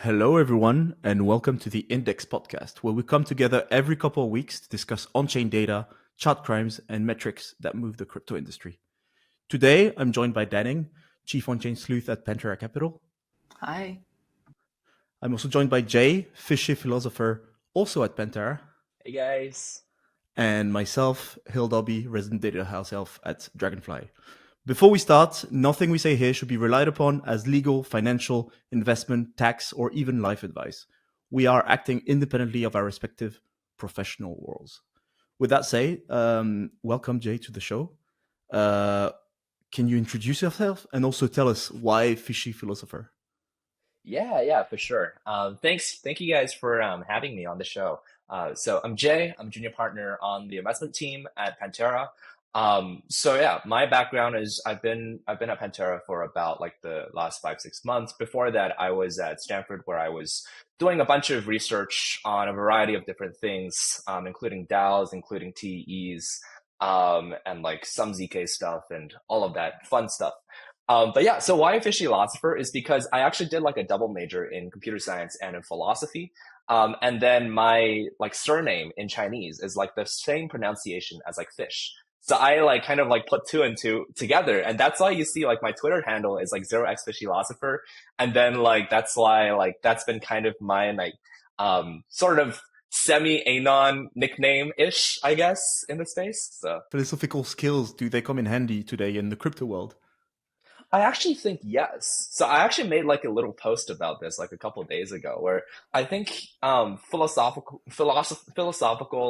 Hello, everyone, and welcome to the Index podcast, where we come together every couple of weeks to discuss on chain data, chart crimes, and metrics that move the crypto industry. Today, I'm joined by Danning, Chief on Chain Sleuth at Pantera Capital. Hi. I'm also joined by Jay, Fishy Philosopher, also at Pantera, Hey guys. and myself, Hill Dobby, Resident Data House Elf at Dragonfly. Before we start, nothing we say here should be relied upon as legal, financial, investment, tax, or even life advice. We are acting independently of our respective professional worlds. With that said, welcome, Jay, to the show. Can you introduce yourself and also tell us why Fishy Philosopher? Yeah, for sure. Thank you guys for having me on the show. So I'm Jay. I'm a junior partner on the investment team at Pantera. So yeah, my background is I've been at Pantera for about like the last 5, 6 months. Before that, I was at Stanford where I was doing a bunch of research on a variety of different things, including DAOs, including TEs, and like some ZK stuff and all of that fun stuff. But yeah, so why a fishy philosopher is because I actually did like a double major in computer science and in philosophy. And then my like surname in Chinese is like the same pronunciation as like fish. So I like kind of like put two and two together. And that's why you see like my Twitter handle is like 0x fishy philosopher. And then like that's why like that's been kind of my like sort of semi-anon nickname-ish, I guess, in the space. So Philosophical skills, do they come in handy today in the crypto world? I actually think yes. So I actually made like a little post about this like a couple of days ago where I think philosophical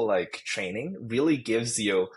like training really gives you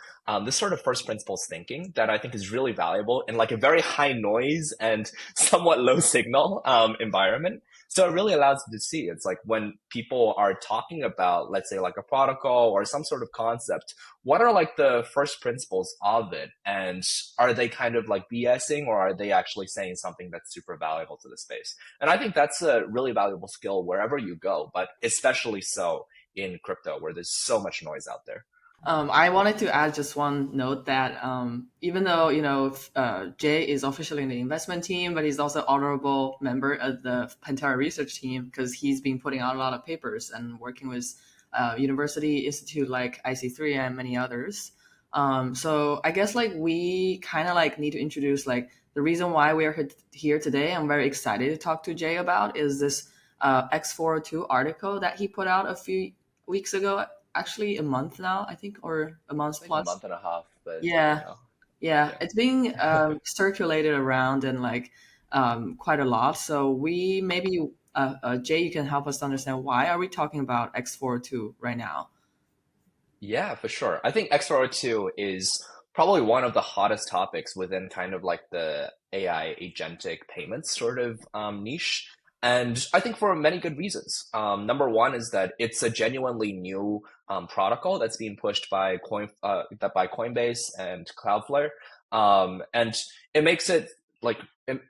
this sort of first principles thinking that I think is really valuable in like a very high noise and somewhat low signal environment. So it really allows you to see it's like when people are talking about, let's say, like a protocol or some sort of concept, what are like the first principles of it? And are they kind of like BSing or are they actually saying something that's super valuable to the space? And I think that's a really valuable skill wherever you go, but especially so in crypto where there's so much noise out there. I wanted to add just one note that even though Jay is officially in the investment team, but he's also honorable member of the Pantera research team because he's been putting out a lot of papers and working with university institute like IC3 and many others. So I guess like we kind of like need to introduce like the reason why we are here today. I'm very excited to talk to Jay about is this x402 article that he put out a few weeks ago, actually a month now, I think, or a month It's like a plus. month and a half, but Yeah, yeah, yeah. it's being circulated around and like quite a lot. So we maybe Jay, you can help us understand why are we talking about X402 right now? Yeah, for sure. I think x402 is probably one of the hottest topics within kind of like the AI agentic payments sort of niche. And I think for many good reasons. Number one is that it's a genuinely new protocol that's being pushed by by Coinbase and Cloudflare. And it makes it like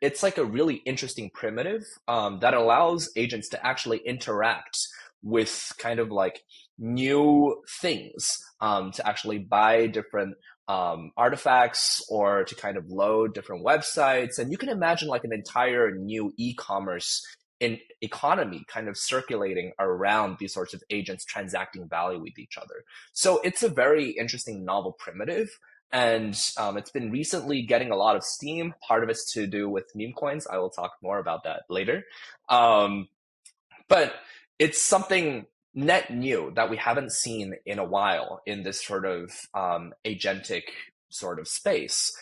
it's like a really interesting primitive that allows agents to actually interact with kind of like new things to actually buy different artifacts or to kind of load different websites. And you can imagine like an entire new e-commerce in economy kind of circulating around these sorts of agents transacting value with each other. So it's a very interesting novel primitive. And it's been recently getting a lot of steam. Part of it's to do with meme coins. I will talk more about that later. Um, but it's something net new that we haven't seen in a while in this sort of agentic sort of space.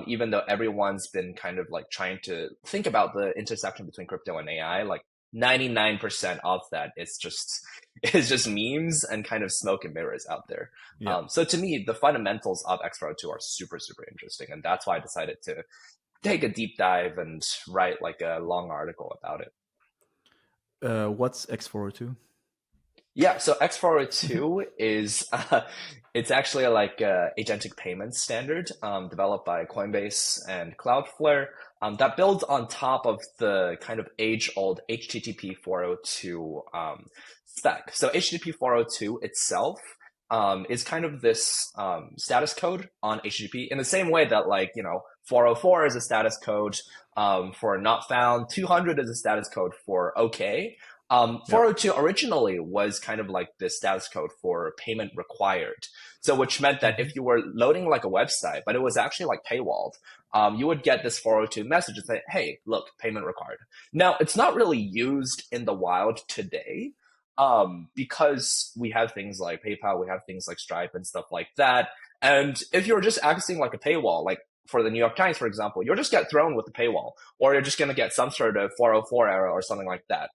Even though everyone's been kind of like trying to think about the intersection between crypto and AI, like 99% of that is just is just memes and kind of smoke and mirrors out there. Yeah. So to me, the fundamentals of X402 are super interesting, and that's why I decided to take a deep dive and write like a long article about it. What's X402? Yeah, so X402 is it's actually like a agentic payment standard developed by Coinbase and Cloudflare that builds on top of the kind of age-old HTTP 402 spec. So HTTP 402 itself is kind of this status code on HTTP in the same way that, like, 404 is a status code for not found, 200 is a status code for OK. 402 originally was kind of like the status code for payment required. So which meant that if you were loading like a website, but it was actually like paywalled, you would get this 402 message and say, hey, look, payment required. Now, it's not really used in the wild today because we have things like PayPal, we have things like Stripe and stuff like that. And if you're just accessing like a paywall, like for the New York Times, for example, you'll just get thrown with the paywall, or you're just going to get some sort of 404 error or something like that.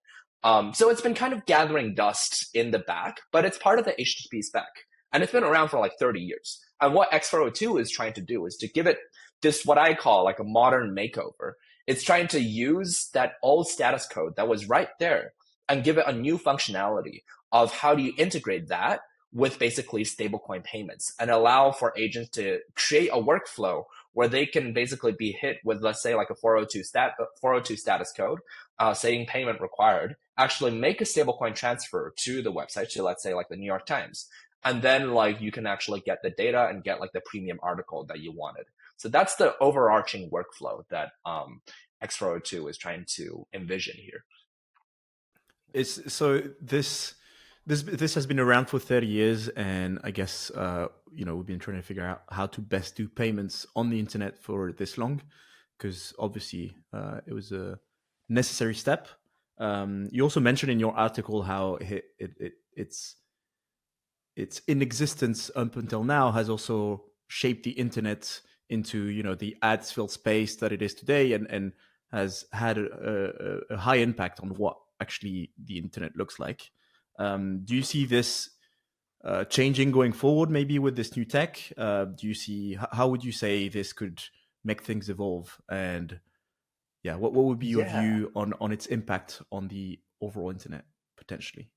So it's been kind of gathering dust in the back, but it's part of the HTTP spec. And it's been around for like 30 years. And what x402 is trying to do is to give it this, what I call like a modern makeover. It's trying to use that old status code that was right there and give it a new functionality of how do you integrate that with basically stablecoin payments and allow for agents to create a workflow where they can basically be hit with, let's say, like a 402 status code saying payment required, actually make a stablecoin transfer to the website, to, let's say, like the New York Times. And then like you can actually get the data and get like the premium article that you wanted. So that's the overarching workflow that x402 is trying to envision here. This has been around for 30 years, and I guess we've been trying to figure out how to best do payments on the internet for this long, because obviously it was a necessary step. You also mentioned in your article how it's in existence up until now has also shaped the internet into the ads-filled space that it is today, and has had a high impact on what actually the internet looks like. Do you see this changing going forward, maybe with this new tech? Do you see, how would you say this could make things evolve? And what would be your view on its impact on the overall internet potentially?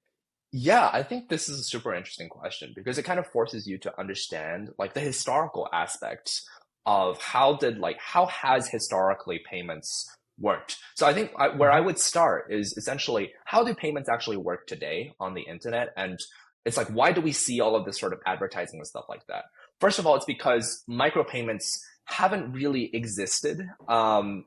Yeah, I think this is a super interesting question because it kind of forces you to understand like the historical aspects of how has historically payments worked. So I think where I would start is essentially, how do payments actually work today on the internet? And it's like, why do we see all of this sort of advertising and stuff like that? First of all, it's because micropayments haven't really existed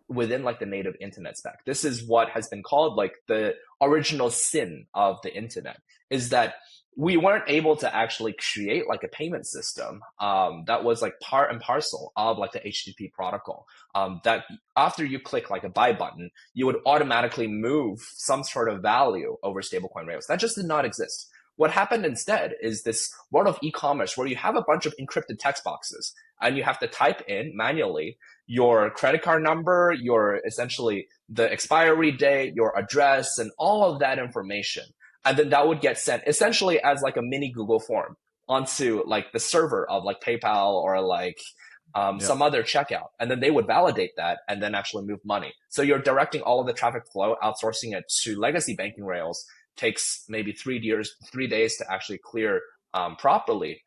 within like the native internet spec. This is what has been called like the original sin of the internet, is that we weren't able to actually create like a payment system that was like part and parcel of like the HTTP protocol, that after you click like a buy button, you would automatically move some sort of value over stablecoin rails. That just did not exist. What happened instead is this world of e-commerce where you have a bunch of encrypted text boxes and you have to type in manually your credit card number, your essentially the expiry date, your address, and all of that information. And then that would get sent essentially as like a mini Google form onto like the server of like PayPal or like some other checkout. And then they would validate that and then actually move money. So you're directing all of the traffic flow, outsourcing it to legacy banking rails. Takes maybe 3 days to actually clear properly.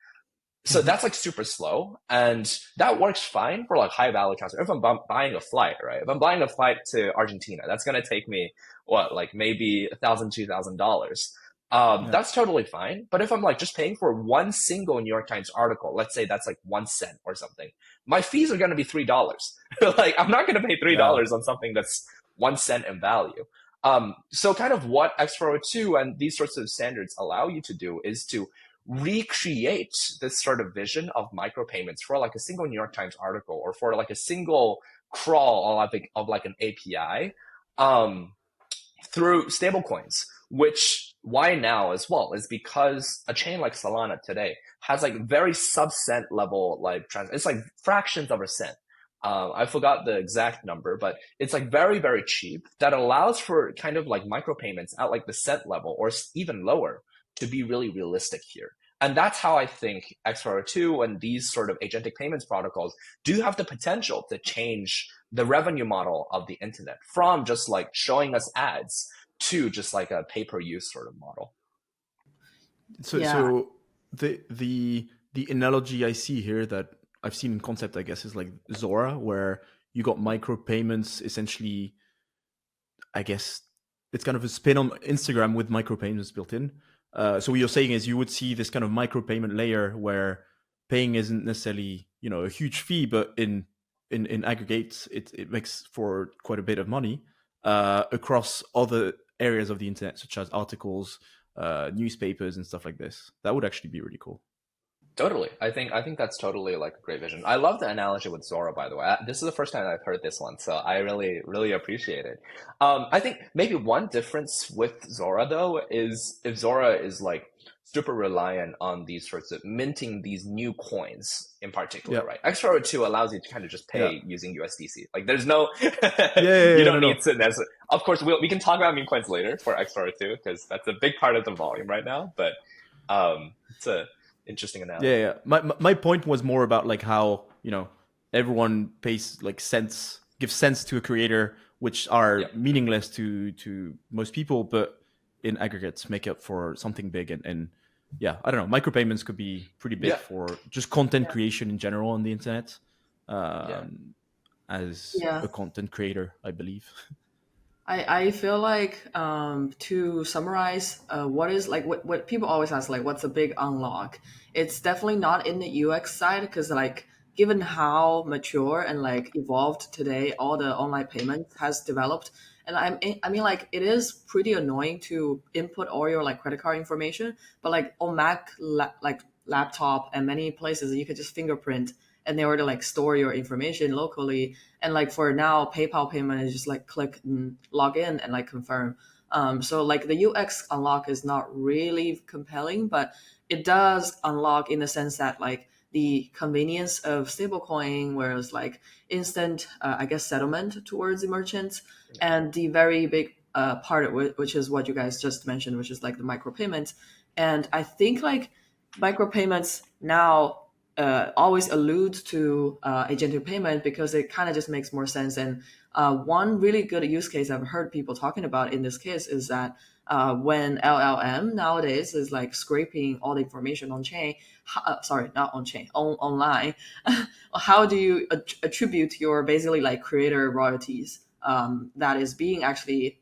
So that's like super slow, and that works fine for like high value transfer. If I'm buying a flight, right? If I'm buying a flight to Argentina, that's going to take me like maybe $1,000, $2,000. That's totally fine. But if I'm like just paying for one single New York Times article, let's say that's like 1 cent or something, my fees are going to be $3. Like I'm not going to pay $3 on something that's 1 cent in value. So kind of what x402 and these sorts of standards allow you to do is to recreate this sort of vision of micropayments for like a single New York Times article or for like a single crawl of like an API through stablecoins, which why now as well is because a chain like Solana today has like very sub-cent level like it's like fractions of a cent. I forgot the exact number, but it's like very, very cheap that allows for kind of like micropayments at like the cent level or even lower to be really realistic here. And that's how I think x402 and these sort of agentic payments protocols do have the potential to change the revenue model of the internet from just like showing us ads to just like a pay-per-use sort of model. So the analogy I see here that I've seen in concept, I guess, is like Zora, where you got micropayments essentially. I guess it's kind of a spin on Instagram with micropayments built in. So what you're saying is you would see this kind of micropayment layer where paying isn't necessarily, a huge fee, but in aggregate, it makes for quite a bit of money across other areas of the internet, such as articles, newspapers, and stuff like this. That would actually be really cool. Totally. I think that's totally like a great vision. I love the analogy with Zora, by the way. This is the first time I've heard this one, so I really, really appreciate it. I think maybe one difference with Zora though is if Zora is like super reliant on these sorts of minting these new coins in particular, Yeah. right? X402 allows you to kind of just pay Yeah. using USDC. Like there's no, Yeah, you don't no. need to necessarily. Of course, we can talk about meme coins later for X402 because that's a big part of the volume right now. But it's a interesting analogy. Yeah. My point was more about like how, everyone pays like cents, gives cents to a creator, which are Yep. meaningless to most people, but in aggregates make up for something big. And yeah, I don't know. Micropayments could be pretty big Yeah. for just content Yeah. creation in general on the internet. Yeah. As Yeah. a content creator, I believe. I feel like to summarize what is like what people always ask, like what's a big unlock. It's definitely not in the UX side, because like given how mature and like evolved today all the online payments has developed, and I mean like it is pretty annoying to input all your like credit card information, but like on like laptop and many places you could just fingerprint and they were to like store your information locally. And like for now, PayPal payment is just like click and log in and like confirm. So like the UX unlock is not really compelling, but it does unlock in the sense that like the convenience of stablecoin, whereas like instant, I guess, settlement towards the merchants, and the very big part of it, which is what you guys just mentioned, which is like the micropayments. And I think like micropayments now always allude to agentic payment because it kind of just makes more sense. And one really good use case I've heard people talking about in this case is that when LLM nowadays is like scraping all the information on chain, sorry, not on chain, online, how do you attribute your basically like creator royalties that is being actually,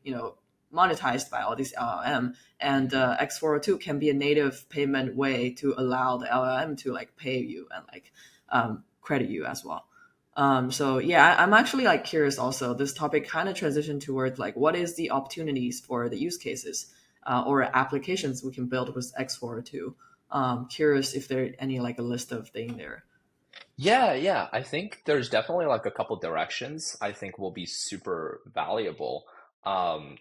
monetized by all these LLM? And X402 can be a native payment way to allow the LLM to like pay you and like credit you as well. So yeah, I'm actually like curious also. This topic kind of transitioned towards like what is the opportunities for the use cases or applications we can build with X402. Curious if there any like a list of things there. Yeah. I think there's definitely like a couple directions I think will be super valuable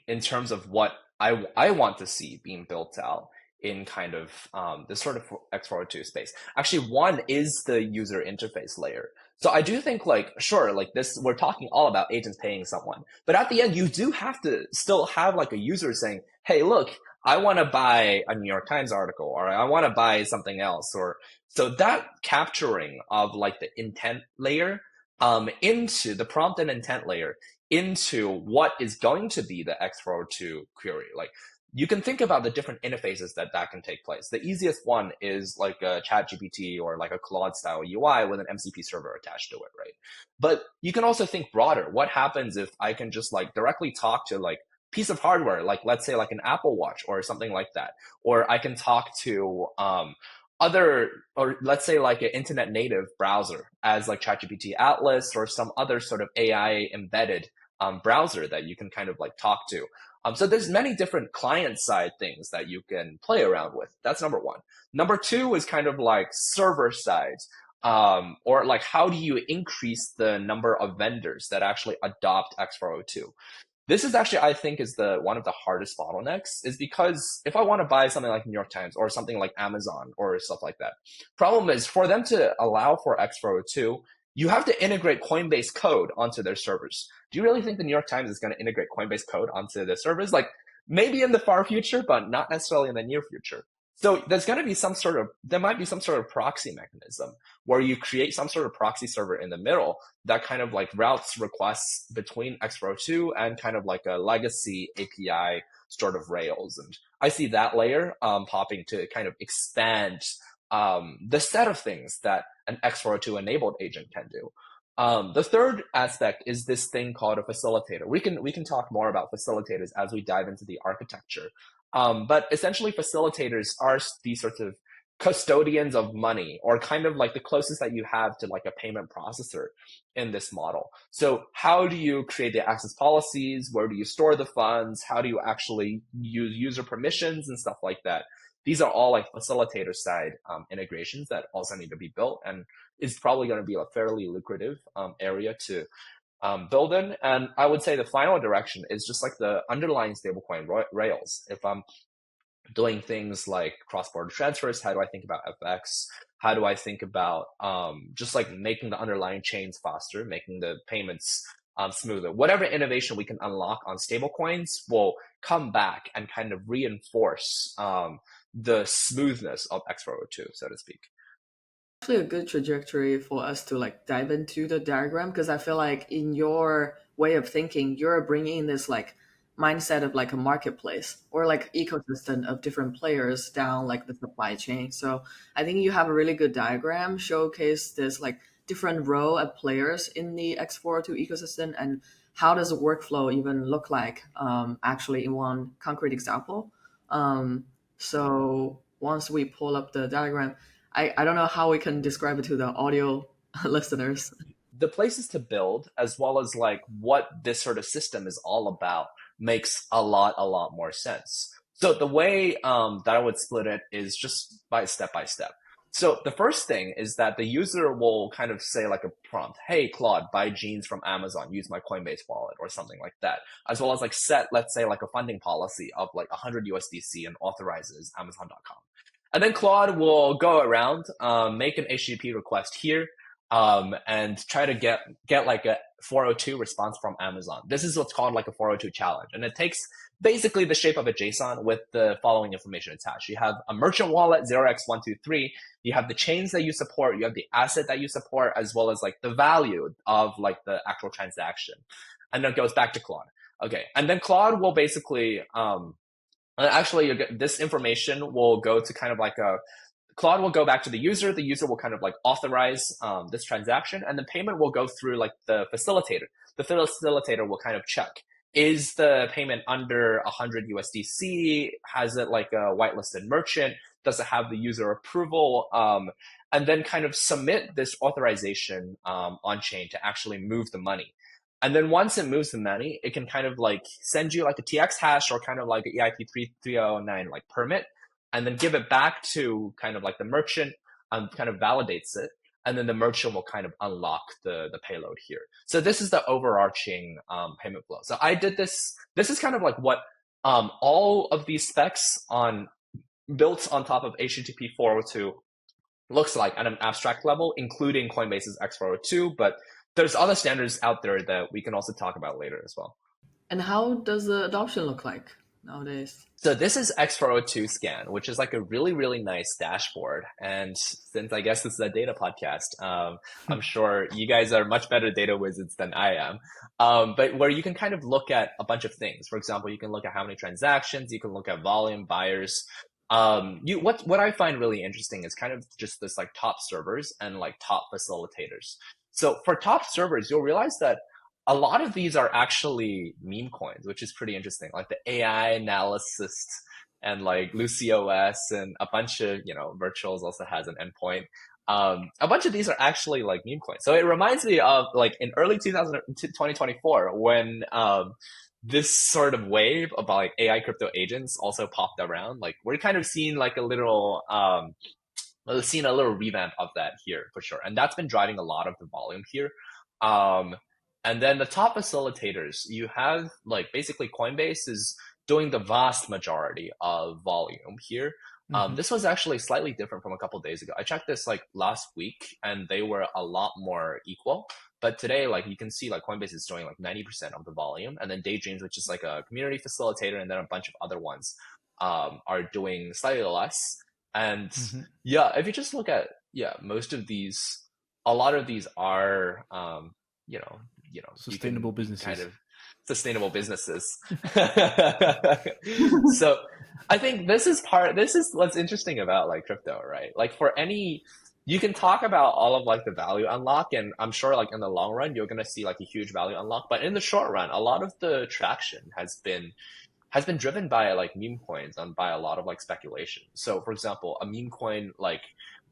in terms of what I want to see being built out in kind of this sort of X402 space. Actually, one is the user interface layer. So I do think like, sure, like this, we're talking all about agents paying someone, but at the end, you do have to still have like a user saying, hey, look, I want to buy a New York Times article, or I want to buy something else, or so that capturing of like the intent layer into the prompt and intent layer into what is going to be the X402 query. Like you can think about the different interfaces that can take place. The easiest one is like a ChatGPT or like a Claude style UI with an MCP server attached to it, right? But you can also think broader. What happens if I can just like directly talk to like piece of hardware, like let's say like an Apple Watch or something like that, or I can talk to other, or let's say like an internet native browser as like ChatGPT Atlas or some other sort of AI embedded browser that you can kind of like talk to. So there's many different client side things that you can play around with. That's number one. Number two is kind of like server side, or like how do you increase the number of vendors that actually adopt X402? This is actually, I think, is the one of the hardest bottlenecks, is because if I want to buy something like New York Times or something like Amazon or stuff like that, problem is for them to allow for X402, you have to integrate Coinbase code onto their servers. Do you really think the New York Times is going to integrate Coinbase code onto their servers? Like maybe in the far future, but not necessarily in the near future. So there might be some sort of proxy mechanism where you create some sort of proxy server in the middle that kind of like routes requests between X402 and kind of like a legacy API sort of Rails. And I see that layer popping to kind of expand the set of things that an X402 enabled agent can do. The third aspect is this thing called a facilitator. We can talk more about facilitators as we dive into the architecture. But essentially, facilitators are these sorts of custodians of money, or kind of like the closest that you have to like a payment processor in this model. So how do you create the access policies? Where do you store the funds? How do you actually use user permissions and stuff like that? These are all like facilitator side integrations that also need to be built, and it's probably going to be a fairly lucrative area to build in. And I would say the final direction is just like the underlying stablecoin rails. If I'm doing things like cross-border transfers, how do I think about FX? How do I think about just like making the underlying chains faster, making the payments smoother? Whatever innovation we can unlock on stablecoins will come back and kind of reinforce the smoothness of x402, so to speak. Actually a good trajectory for us to like dive into the diagram, because I feel like in your way of thinking, you're bringing in this like mindset of like a marketplace or like ecosystem of different players down like the supply chain. So I think you have a really good diagram showcase this like different role of players in the x402 ecosystem, and how does the workflow even look like actually in one concrete example. So once we pull up the diagram, I don't know how we can describe it to the audio listeners. The places to build, as well as like what this sort of system is all about, makes a lot more sense. So the way that I would split it is just by step. So the first thing is that the user will kind of say like a prompt, hey, Claude, buy jeans from Amazon, use my Coinbase wallet or something like that, as well as like set, let's say like a funding policy of like 100 USDC and authorizes Amazon.com. And then Claude will go around, make an HTTP request here, and try to get like a 402 response from Amazon. This is what's called like a 402 challenge. And it takes basically the shape of a JSON with the following information attached. You have a merchant wallet, 0x123. You have the chains that you support. You have the asset that you support, as well as like the value of like the actual transaction. And then it goes back to Claude. Okay. And then Claude will basically, actually, this information will go to kind of like Claude will go back to the user. The user will kind of like authorize this transaction, and the payment will go through like the facilitator. The facilitator will kind of check, is the payment under 100 USDC? Has it like a whitelisted merchant? Does it have the user approval? And then kind of submit this authorization on chain to actually move the money. And then once it moves the money, it can kind of like send you like a TX hash or kind of like an EIP 3309 like permit, and then give it back to kind of like the merchant and kind of validates it. And then the merchant will kind of unlock the payload here. So this is the overarching payment flow. So I did this. This is kind of like what all of these specs built on top of HTTP 402 looks like at an abstract level, including Coinbase's x402, but there's other standards out there that we can also talk about later as well. And how does the adoption look like nowadays? So this is x402 scan, which is like a really nice dashboard. And since I guess this is a data podcast, I'm sure you guys are much better data wizards than I am. But where you can kind of look at a bunch of things. For example, you can look at how many transactions, you can look at volume, buyers. What I find really interesting is kind of just this like top servers and like top facilitators. So for top servers, you'll realize that a lot of these are actually meme coins, which is pretty interesting. Like the AI analysis and like LucyOS and a bunch of, Virtuals also has an endpoint. A bunch of these are actually like meme coins. So it reminds me of like in early 2024 when this sort of wave of like AI crypto agents also popped around. Like we're kind of seeing like a little revamp of that here for sure. And that's been driving a lot of the volume here. And then the top facilitators, you have like basically Coinbase is doing the vast majority of volume here. This was actually slightly different from a couple of days ago. I checked this like last week and they were a lot more equal. But today, like you can see like Coinbase is doing like 90% of the volume. And then Daydreams, which is like a community facilitator, and then a bunch of other ones are doing slightly less. And if you just look at, most of these, a lot of these are, sustainable businesses. Kind of sustainable businesses. So I think this is what's interesting about like crypto, right? Like you can talk about all of like the value unlock, and I'm sure like in the long run, you're going to see like a huge value unlock. But in the short run, a lot of the traction has been has been driven by like meme coins and by a lot of like speculation. So, for example, a meme coin like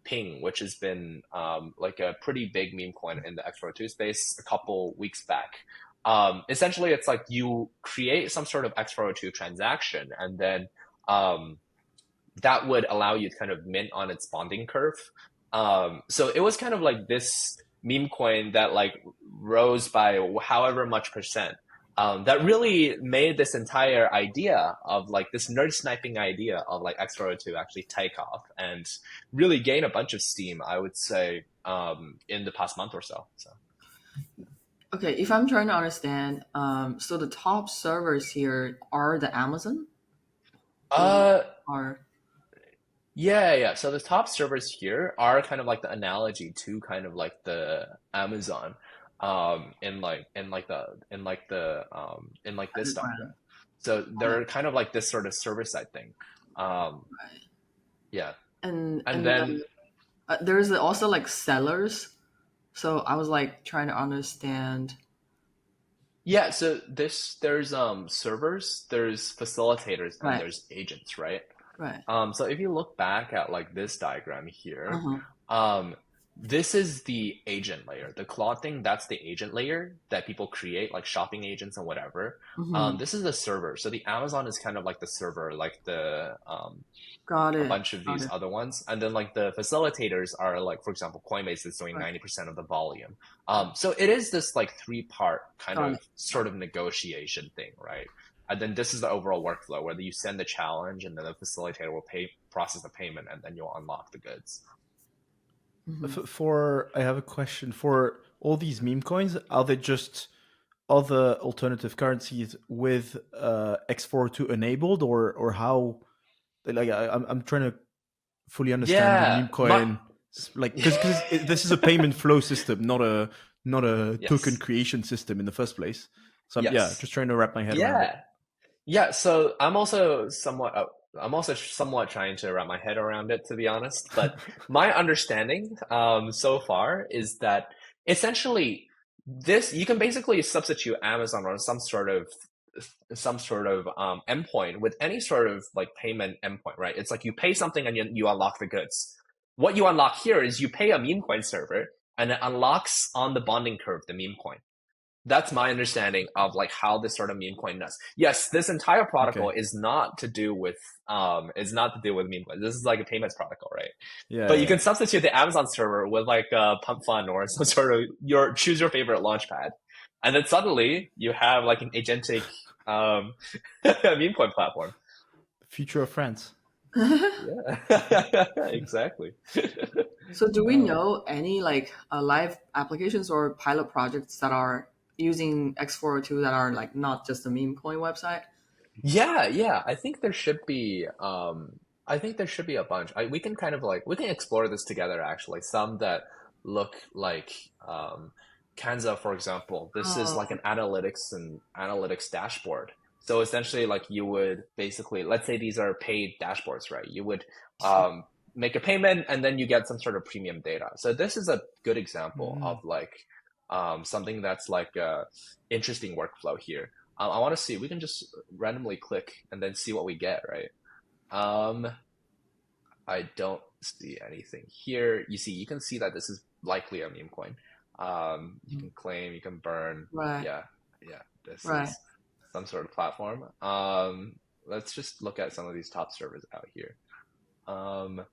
Ping, which has been like a pretty big meme coin in the X402 space a couple weeks back. Essentially, it's like you create some sort of X402 transaction, and then that would allow you to kind of mint on its bonding curve. So it was kind of like this meme coin that like rose by however much percent. That really made this entire idea of like this nerd sniping idea of like X402 actually take off and really gain a bunch of steam, I would say, in the past month or so. So. Okay, if I'm trying to understand, so the top servers here are the Amazon? Or Yeah. So the top servers here are kind of like the analogy to kind of like the Amazon, in like this diagram. So they're kind of like this sort of server side thing. Um, right. yeah. And And then there's also like sellers. So I was like trying to understand. yeah, so there's servers, there's facilitators, and Right, there's agents, right? right. So if you look back at like this diagram here, Uh-huh. um, this is the agent layer. The Claude thing, that's the agent layer that people create, like shopping agents and whatever. Mm-hmm. This is the server. So the Amazon is kind of like the server, like the Got a it. bunch of Got these it. other ones. And then like the facilitators are like, for example, Coinbase is doing Right. 90% of the volume. So it is this like three-part kind Got of it. sort of negotiation thing, right? And then this is the overall workflow, whether you send the challenge and then the facilitator will process the payment, and then you'll unlock the goods. For I have a question for all these meme coins. Are they just other alternative currencies with X402 enabled, or how? Like I'm trying to fully understand the Yeah, meme coin, like because this is a payment flow system, not a token yes, creation system in the first place. So yeah, yes, just trying to wrap my head around it. yeah. Yeah, so I'm also somewhat trying to wrap my head around it, to be honest. But my understanding so far is that essentially this you can basically substitute Amazon or some sort of endpoint with any sort of like payment endpoint, right? It's like you pay something and you unlock the goods. What you unlock here is you pay a meme coin server and it unlocks on the bonding curve the meme coin. That's my understanding of like how this sort of meme coin does. Yes, this entire protocol Okay. is not to do with meme coins. This is like a payments protocol, right? Yeah, But you yeah. can substitute the Amazon server with like Pump Fund or some sort of choose your favorite launchpad, and then suddenly you have like an agentic um, meme coin platform. Future of France. Yeah, exactly. So do we know any like live applications or pilot projects that are using X402 that are like not just a meme coin website? Yeah. I think there should be a bunch. We can kind of like we can explore this together actually. Some that look like Kanza, for example. This is like Oh, an analytics dashboard. So essentially like you would basically let's say these are paid dashboards, right? You would um make a payment and then you get some sort of premium data. So this is a good example of Mm. like something that's like a interesting workflow here. I want to see. We can just randomly click and then see what we get, right? Um, I don't see anything here. You can see that this is likely a meme coin. You can claim, you can burn. right, Yeah. This right. is some sort of platform. Let's just look at some of these top servers out here. Um,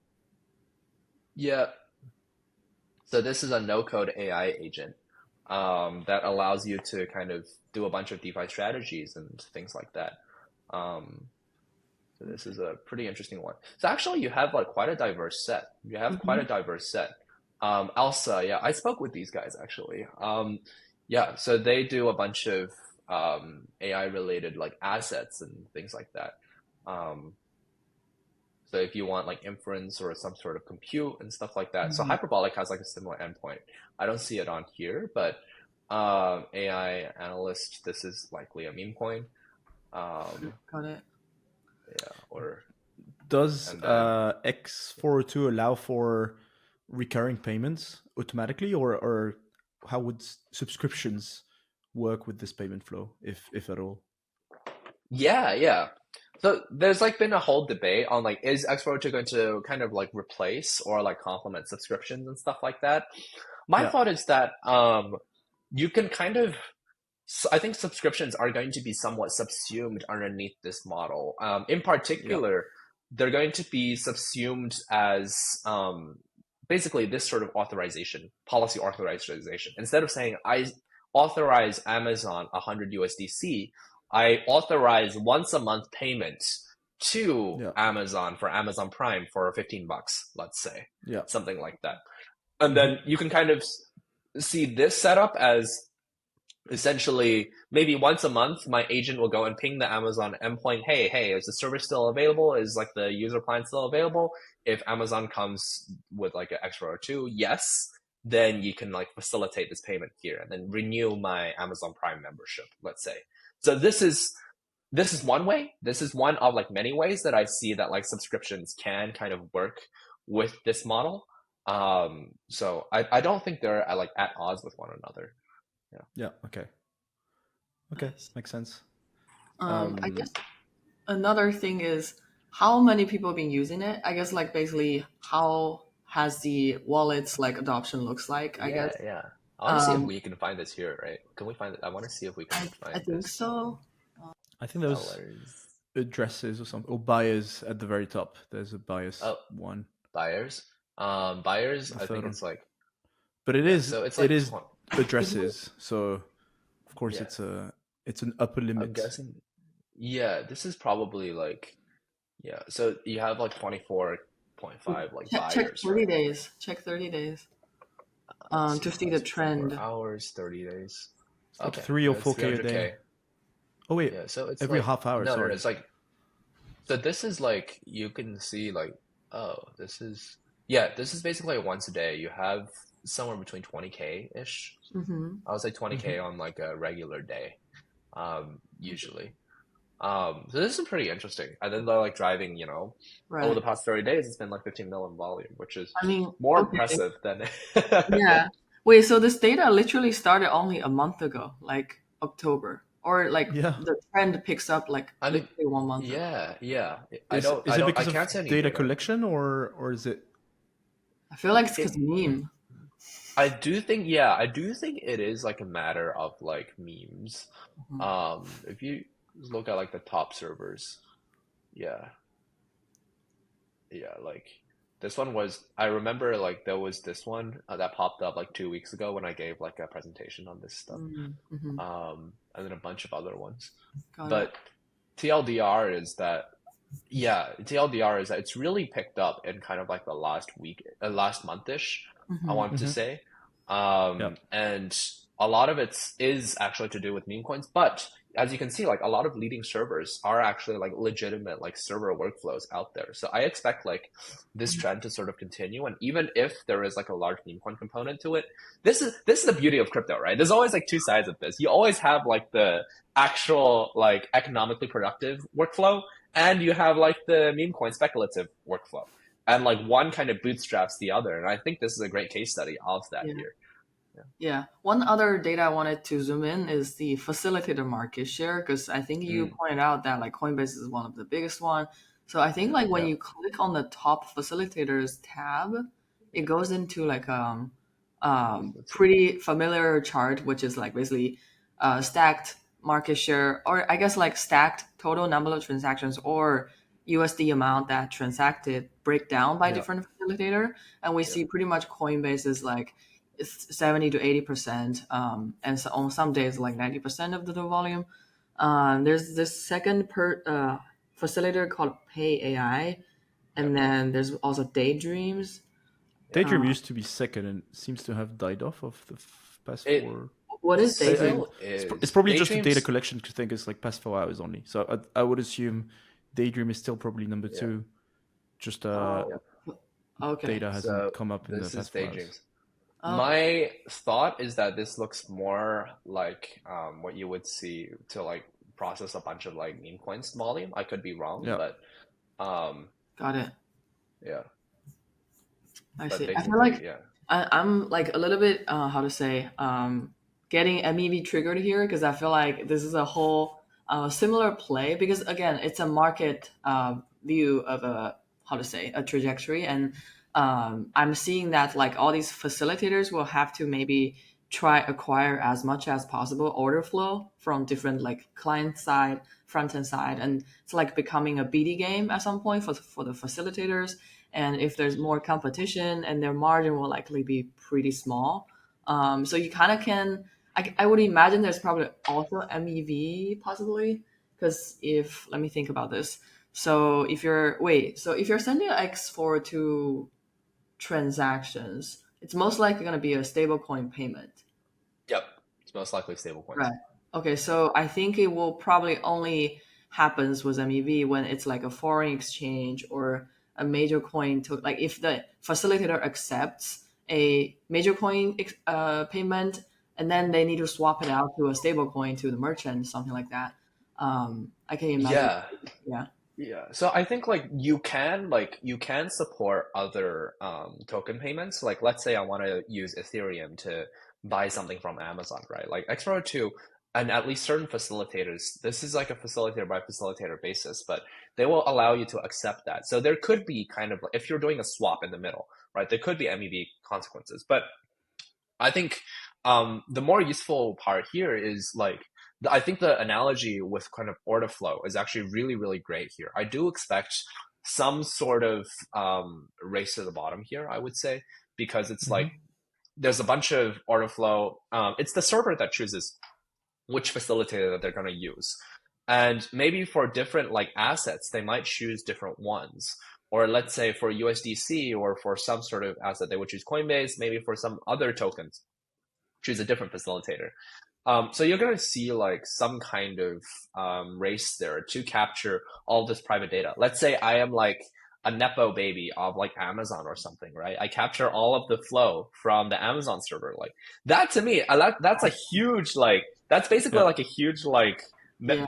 yeah. So this is a no-code AI agent that allows you to kind of do a bunch of DeFi strategies and things like that. Um, so this is a pretty interesting one. So actually, you have like quite a diverse set. You have quite a Hmm. diverse set. Elsa, yeah, I spoke with these guys actually. Yeah, so they do a bunch of AI related like assets and things like that. Um, so if you want like inference or some sort of compute and stuff like that. So Hmm. Hyperbolic has like a similar endpoint. I don't see it on here, but AI analyst, this is likely a meme coin. Got it. Yeah, or Does and then X402 allow for recurring payments automatically, or how would subscriptions work with this payment flow, if at all? Yeah. So there's like been a whole debate on like is X402 going to kind of like replace or like complement subscriptions and stuff like that. My Yeah, thought is that you can kind of I think subscriptions are going to be somewhat subsumed underneath this model. In yeah, particular, they're going to be subsumed as basically this sort of authorization, policy authorization. Instead of saying I authorize Amazon 100 USDC, I authorize once a month payment to yeah, Amazon for Amazon Prime for $15, let's say, yeah. something like that. And Hmm. then you can kind of see this setup as essentially maybe once a month my agent will go and ping the Amazon endpoint, hey, is the service still available, is like the user plan still available? If Amazon comes with like an X402 yes, then you can like facilitate this payment here and then renew my Amazon Prime membership, let's say. So this is one way, this is one of like many ways that I see that like subscriptions can kind of work with this model. So I don't think they're like at odds with one another. Yeah. Yeah. Okay. Okay. Nice. Makes sense. I Um, guess another thing is how many people have been using it. I guess like basically how has the wallets like adoption looks like, I guess. Yeah. I want to see if Um, we can find this here, right? Can we find it? I want to see if we can I find think this. so. I think those Sellers. addresses or something, or buyers at the very top. There's a buyers Oh, one, buyers. Buyers, the I third think one. it's like, But it yeah, is so it's it like is 20. addresses. So of course Yeah, it's an upper I'm limit. guessing. Yeah, this is probably like, yeah, so you have like 24.5 like Check buyers, 30 right? days. Check 30 days. Let's To see, see the last 24 trend. hours, 30 days. It's like Okay, 3 or 4K a it's day. 300K. Oh wait, Yeah, so it's every like, half hour. no, Sorry. it's like, so this is like you can see like, oh, this is yeah, this is basically once a day. You have somewhere between 20K ish. Mm-hmm. I would say Hmm. 20K on like a regular day, usually. So this is pretty interesting. And then they're like driving, over the Right. past 30 days, it's been like 15 million volume, which is I mean, more okay. impressive than Yeah. Wait, so this data literally started only a month ago, like October, or like Yeah. the trend picks up like I think, literally 1 month ago. yeah. Is it I because can't of see any data data. collection or is it? I feel like it's It, because meme. I do think it is like a matter of like memes. Mhm. If you look at like the top servers, yeah, yeah, like this one was, I remember like there was this one that popped up like 2 weeks ago when I gave like a presentation on this stuff. Mm-hmm. And then a bunch of other ones. Got it. But TLDR is that, yeah, TLDR is that it's really picked up in kind of like the last week, last month-ish, I Mm-hmm. want to Mhm. say. Yeah. And a lot of it is actually to do with meme coins, but as you can see, like a lot of leading servers are actually like legitimate like server workflows out there. So I expect like this trend to sort of continue. And even if there is like a large meme coin component to it, this is the beauty of crypto, right? There's always like two sides of this. You always have like the actual like economically productive workflow, and you have like the meme coin speculative workflow. And like one kind of bootstraps the other. And I think this is a great case study of that Yeah. here. Yeah. One other data I wanted to zoom in is the facilitator market share, because I think you Mm, pointed out that like Coinbase is one of the biggest one. So I think yeah. like when Yeah. you click on the top facilitators tab, it goes into like Let's see. pretty familiar chart, which is like basically stacked market share, or I guess like stacked total number of transactions or USD amount that transacted breakdown by Yeah. different facilitator. And we Yeah. see pretty much Coinbase is like it's 70 to 80%, and so on some days like 90% of the total volume. There's this second facilitator called Pay AI, Yeah. and then there's also Daydreams. Yeah. Daydream Uh, used to be second and seems to have died off of the past It four. what is Daydreams? still It's is. probably just a data Daydreams, collection thing. It's like past 4 hours only. So I would assume Daydream is still probably number yeah. two. Just Oh, Yeah. okay. data hasn't So come up in the this is past 4 hours. Daydreams. Okay. My thought is that this looks more like what you would see to like process a bunch of like meme coins volume. I could be wrong, Yeah. but um, Got it. yeah. I But see. I feel like basically, yeah. I'm like a little bit how to say getting MEV triggered here because I feel like this is a whole similar play because again, it's a market view of a trajectory, and I'm seeing that like all these facilitators will have to maybe try acquire as much as possible order flow from different like client side, front end side, and it's like becoming a BD game at some point for the facilitators. And if there's more competition, and their margin will likely be pretty small, so you kind of can. I would imagine there's probably also MEV possibly, because if let me think about this. So if you're sending X402 transactions, it's most likely going to be a stablecoin payment. Yep, it's most likely stablecoins. Right. Okay, so I think it will probably only happens with MEV when it's like a foreign exchange or a major coin to like if the facilitator accepts a major coin payment and then they need to swap it out to a stable coin to the merchant, something like that. I can imagine. Yeah. Yeah. Yeah, so I think you can support other token payments. Like let's say I want to use Ethereum to buy something from Amazon, right? Like X402 and at least certain facilitators, this is like a facilitator by facilitator basis, but they will allow you to accept that. So there could be kind of if you're doing a swap in the middle, right? There could be MEV consequences. But I think the more useful part here is I think the analogy with kind of order flow is actually really, really great here. I do expect some sort of race to the bottom here, I would say, because it's like there's a bunch of order flow. It's the server that chooses which facilitator that they're going to use. And maybe for different like assets, they might choose different ones. Or let's say for USDC or for some sort of asset, they would choose Coinbase. Maybe for some other tokens, choose a different facilitator. So you're going to see like some kind of race there to capture all this private data. Let's say I am like a Nepo baby of like Amazon or something, right? I capture all of the flow from the Amazon server. Like that to me, that's a huge like that's basically like a huge like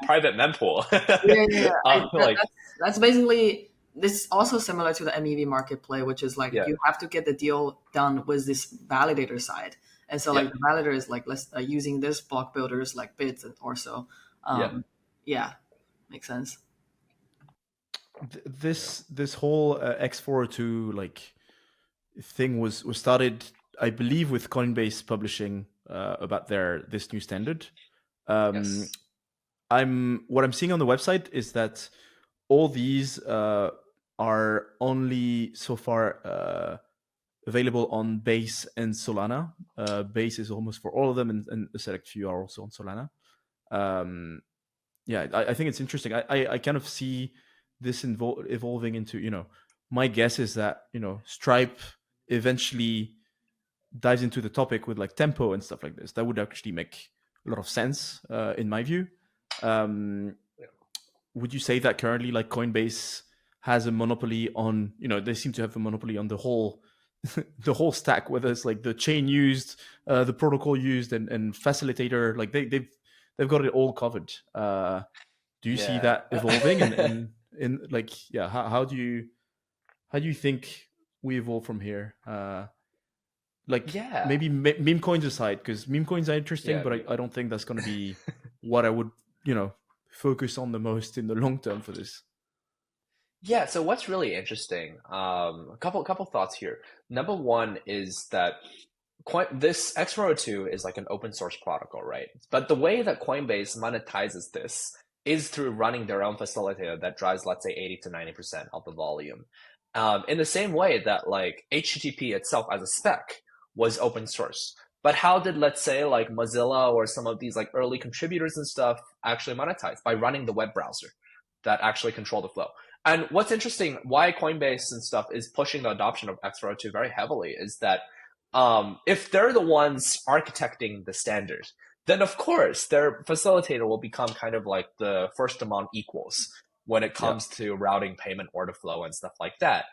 private mempool. That's basically this is also similar to the MEV market play, which is like you have to get the deal done with this validator side. And so like the validator is like using this block builders like bits or so. Makes sense. This whole X402 like thing was started, I believe, with Coinbase publishing about this new standard. What I'm seeing on the website is that all these are only so far available on Base and Solana. Base is almost for all of them, and a select few are also on Solana. I think it's interesting. I kind of see this evolving into, my guess is that, Stripe eventually dives into the topic with like tempo and stuff like this. That would actually make a lot of sense in my view. Would you say that currently like Coinbase has a monopoly on, they seem to have a monopoly on the whole the whole stack, whether it's like the chain used, the protocol used, and facilitator, like they've got it all covered. Do you see that evolving? and like, how do you think we evolve from here? Maybe meme coins aside, because meme coins are interesting, but I don't think that's going to be what I would, focus on the most in the long term for this. Yeah, so what's really interesting, a couple thoughts here. Number one is that this X402 is like an open source protocol, right? But the way that Coinbase monetizes this is through running their own facilitator that drives, let's say, 80 to 90% of the volume. In the same way that like HTTP itself as a spec was open source. But how did, let's say, like Mozilla or some of these like early contributors and stuff actually monetize? By running the web browser that actually control the flow. And what's interesting, why Coinbase and stuff is pushing the adoption of X402 very heavily is that if they're the ones architecting the standard, then of course their facilitator will become kind of like the first among equals when it comes to routing payment order flow and stuff like that.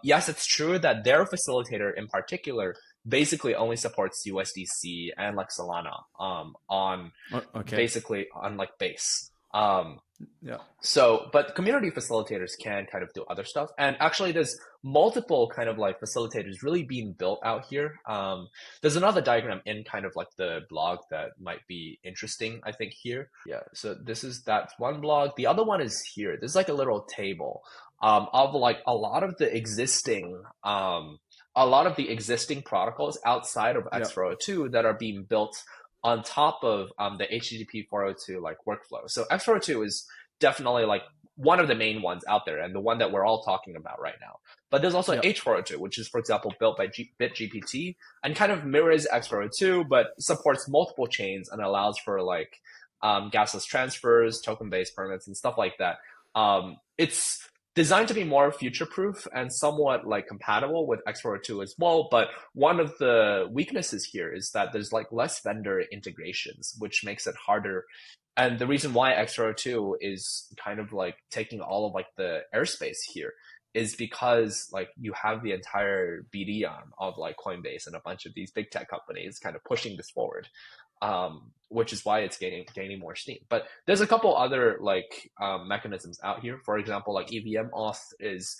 Yes, it's true that their facilitator in particular basically only supports USDC and like Solana basically on like Base. Yeah. So, but community facilitators can kind of do other stuff. And actually, there's multiple kind of like facilitators really being built out here. There's another diagram in kind of like the blog that might be interesting, I think, here. Yeah, so that's one blog. The other one is here. There's like a little table of like a lot of the existing protocols outside of Yeah. X402 that are being built on top of the HTTP 402 like workflow. So X402 is definitely like one of the main ones out there and the one that we're all talking about right now. But there's also Yeah. H402, which is, for example, built by BitGPT and kind of mirrors X402, but supports multiple chains and allows for like gasless transfers, token-based permits, and stuff like that. It's designed to be more future-proof and somewhat like compatible with X402 as well. But one of the weaknesses here is that there's like less vendor integrations, which makes it harder. And the reason why X402 is kind of like taking all of like the airspace here is because like you have the entire BD arm of like Coinbase and a bunch of these big tech companies kind of pushing this forward, which is why it's gaining more steam. But there's a couple other like mechanisms out here. For example, like EVM auth is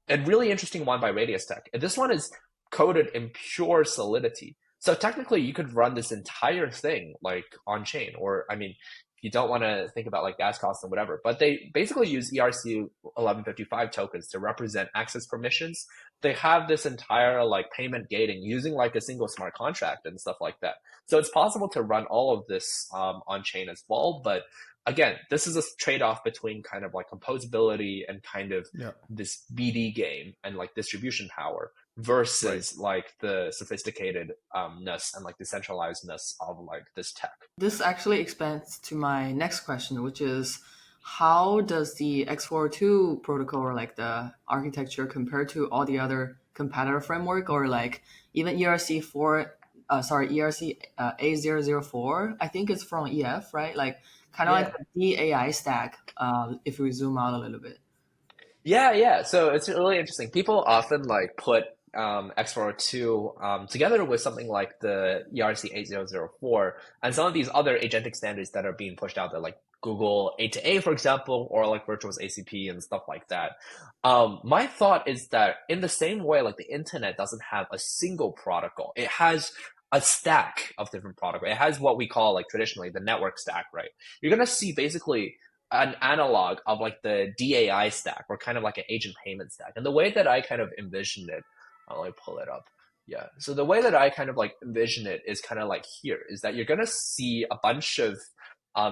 a really interesting one by Radius Tech. And this one is coded in pure Solidity. So technically you could run this entire thing like on chain, or I mean, you don't want to think about like gas costs and whatever, but they basically use ERC 1155 tokens to represent access permissions. They have this entire like payment gating using like a single smart contract and stuff like that. So it's possible to run all of this on chain as well. But again, this is a trade-off between kind of like composability and kind of this BD game and like distribution power versus like the sophisticatedness and like decentralizedness of like this tech. This actually expands to my next question, which is how does the X402 protocol or like the architecture compare to all the other competitor framework or like even ERC 8004? I think it's from EF, right? Like kind of like the AI stack. If we zoom out a little bit. Yeah. So it's really interesting. People often like put X402 together with something like the ERC 8004 and some of these other agentic standards that are being pushed out there, like Google A2A, for example, or like Virtual's ACP and stuff like that. My thought is that in the same way, like the internet doesn't have a single protocol, it has a stack of different protocols. It has what we call like traditionally the network stack, right? You're gonna see basically an analog of like the DAI stack or kind of like an agent payment stack. And the way that I kind of envisioned it, let me pull it up. Yeah. So the way that I kind of like envision it is kind of like here is that you're going to see a bunch of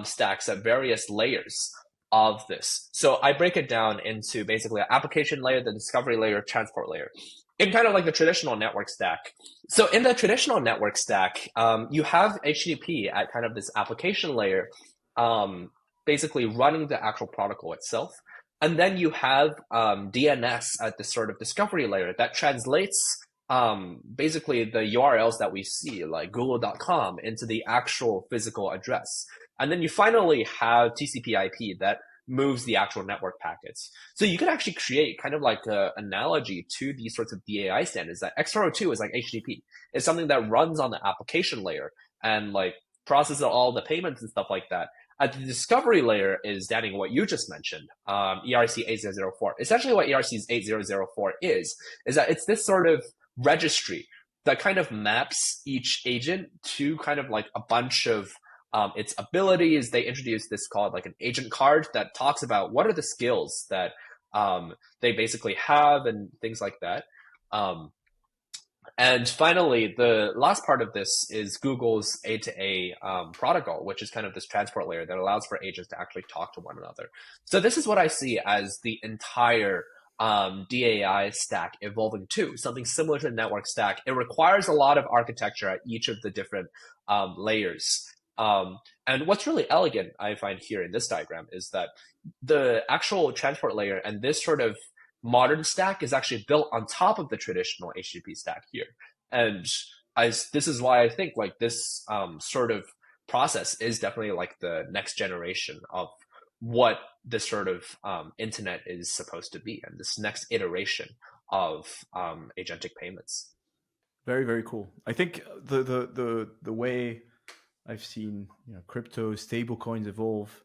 stacks at various layers of this. So I break it down into basically an application layer, the discovery layer, transport layer. In kind of like the traditional network stack. So in the traditional network stack, you have HTTP at kind of this application layer, basically running the actual protocol itself. And then you have DNS at this sort of discovery layer that translates basically the URLs that we see, like google.com, into the actual physical address. And then you finally have TCP/IP that moves the actual network packets. So you can actually create kind of like an analogy to these sorts of DAI standards that X402 is like HTTP. It's something that runs on the application layer and like processes all the payments and stuff like that. At the discovery layer is, Danny, what you just mentioned, ERC 8004. Essentially what ERC's 8004 is that it's this sort of registry that kind of maps each agent to kind of like a bunch of its abilities. They introduced this called like an agent card that talks about what are the skills that they basically have and things like that. And finally, the last part of this is Google's A2A protocol, which is kind of this transport layer that allows for agents to actually talk to one another. So this is what I see as the entire DAI stack evolving to, something similar to the network stack. It requires a lot of architecture at each of the different layers. And what's really elegant, I find here in this diagram, is that the actual transport layer and this sort of modern stack is actually built on top of the traditional HTTP stack here. And this is why I think like this sort of process is definitely like the next generation of what this sort of internet is supposed to be, and this next iteration of agentic payments. Very, very cool. I think the way I've seen crypto stablecoins evolve,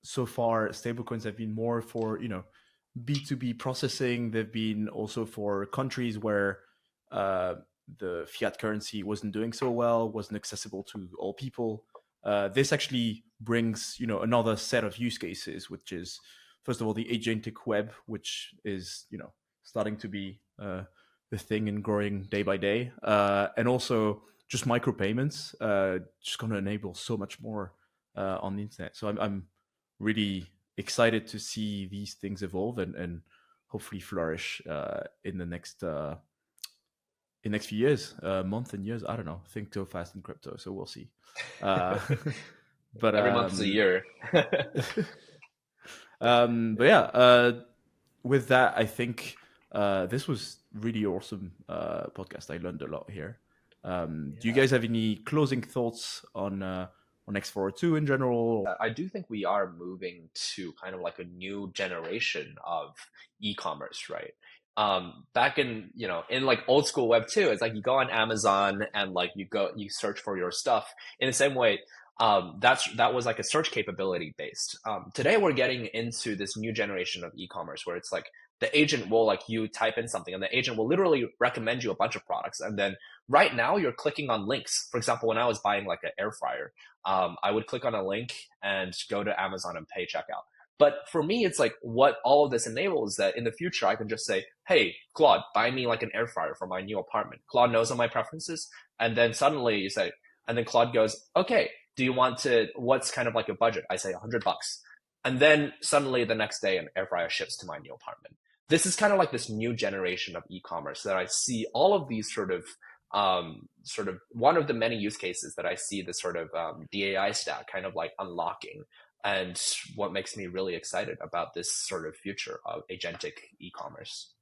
so far stablecoins have been more for B2B processing. They've been also for countries where the fiat currency wasn't doing so well, wasn't accessible to all people. This actually brings another set of use cases, which is first of all the agentic web, which is starting to be the thing and growing day by day, and also just micropayments, just going to enable so much more on the internet. So I'm really excited to see these things evolve and hopefully flourish in the next few years, months and years. I don't know. Think so fast in crypto, so we'll see. But every month is a year. But yeah, with that, I think this was really awesome podcast. I learned a lot here. Do you guys have any closing thoughts on X402 in general? I do think we are moving to kind of like a new generation of e-commerce, right? Back in like old school web 2, it's like you go on Amazon and like you search for your stuff. In the same way, that was like a search capability based. Today we're getting into this new generation of e-commerce where it's like the agent will, like, you type in something and the agent will literally recommend you a bunch of products. And then right now you're clicking on links. For example, when I was buying like an air fryer, I would click on a link and go to Amazon and pay checkout. But for me, it's like what all of this enables that in the future, I can just say, hey, Claude, buy me like an air fryer for my new apartment. Claude knows all my preferences. And then suddenly you say, and then Claude goes, okay, what's kind of like your budget? I say $100. And then suddenly the next day an air fryer ships to my new apartment. This is kind of like this new generation of e-commerce that I see all of these sort of one of the many use cases that I see this sort of DAI stack kind of like unlocking, and what makes me really excited about this sort of future of agentic e-commerce.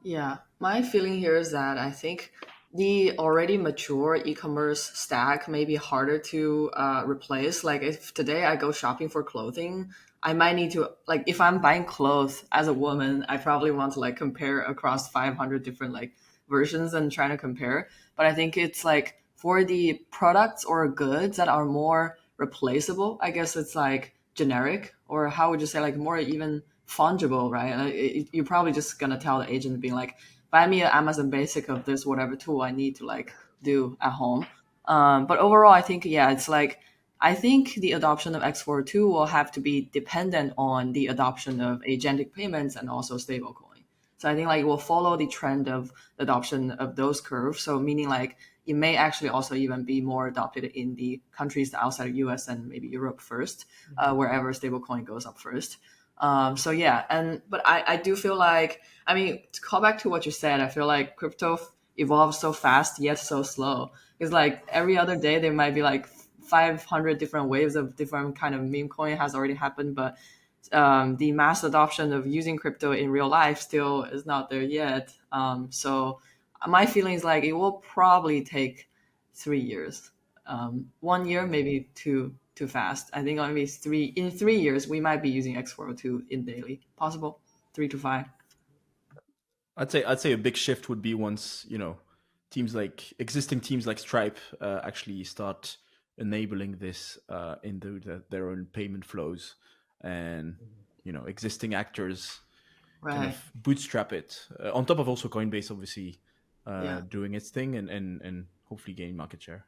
Yeah, my feeling here is that I think the already mature e-commerce stack may be harder to replace. Like if today I go shopping for clothing, I might need to, like, if I'm buying clothes as a woman, I probably want to like compare across 500 different like versions and trying to compare. But I think it's like for the products or goods that are more replaceable, I guess it's like generic, or how would you say, like more even fungible, right? You're probably just gonna tell the agent being like, buy me an Amazon Basic of this whatever tool I need to like do at home. But overall, I think it's like, I think the adoption of X402 will have to be dependent on the adoption of agentic payments and also stablecoin. So I think like we'll follow the trend of adoption of those curves. So meaning like it may actually also even be more adopted in the countries outside of US and maybe Europe first, wherever stablecoin goes up first. But I do feel like, I mean, to call back to what you said, I feel like crypto evolves so fast yet so slow. It's like every other day there might be like 500 different waves of different kind of meme coin has already happened, but the mass adoption of using crypto in real life still is not there yet. So my feeling is like it will probably take 3 years. 1 year, maybe too fast. I think maybe in 3 years we might be using X402 in daily. Possible 3 to 5. I'd say a big shift would be once existing teams like Stripe actually start enabling this into their own payment flows, and existing actors kind of bootstrap it on top of also Coinbase obviously doing its thing and hopefully gain market share.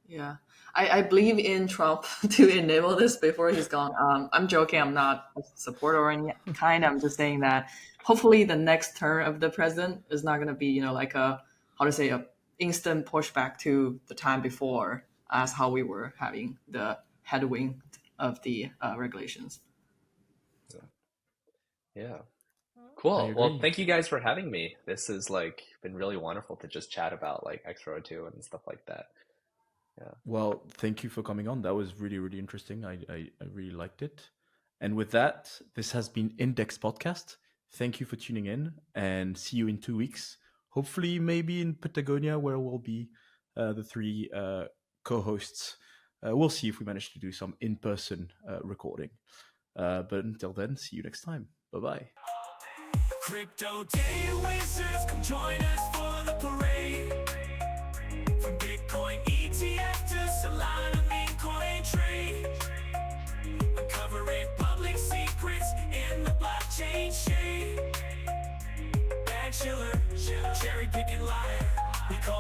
Yeah, I believe in Trump to enable this before he's gone. I'm joking. I'm not a supporter or any kind. I'm just saying that hopefully the next term of the president is not going to be, like a instant pushback to the time before, as how we were having the headwind of the regulations. Yeah. Cool. Well, thank you guys for having me. This has been really wonderful to just chat about X402 and stuff like that. Yeah. Well, thank you for coming on. That was really, really interesting. I really liked it. And with that, this has been Index Podcast. Thank you for tuning in, and see you in 2 weeks. Hopefully, maybe in Patagonia, where we'll be the three co-hosts. We'll see if we manage to do some in-person recording. But until then, see you next time. Bye-bye. Crypto data wizards, come join us for the parade. From Bitcoin ETF to Solana meme coin trade, uncovering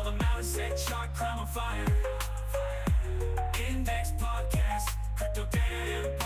Call them out and set chart, climb on fire. Index podcast, crypto data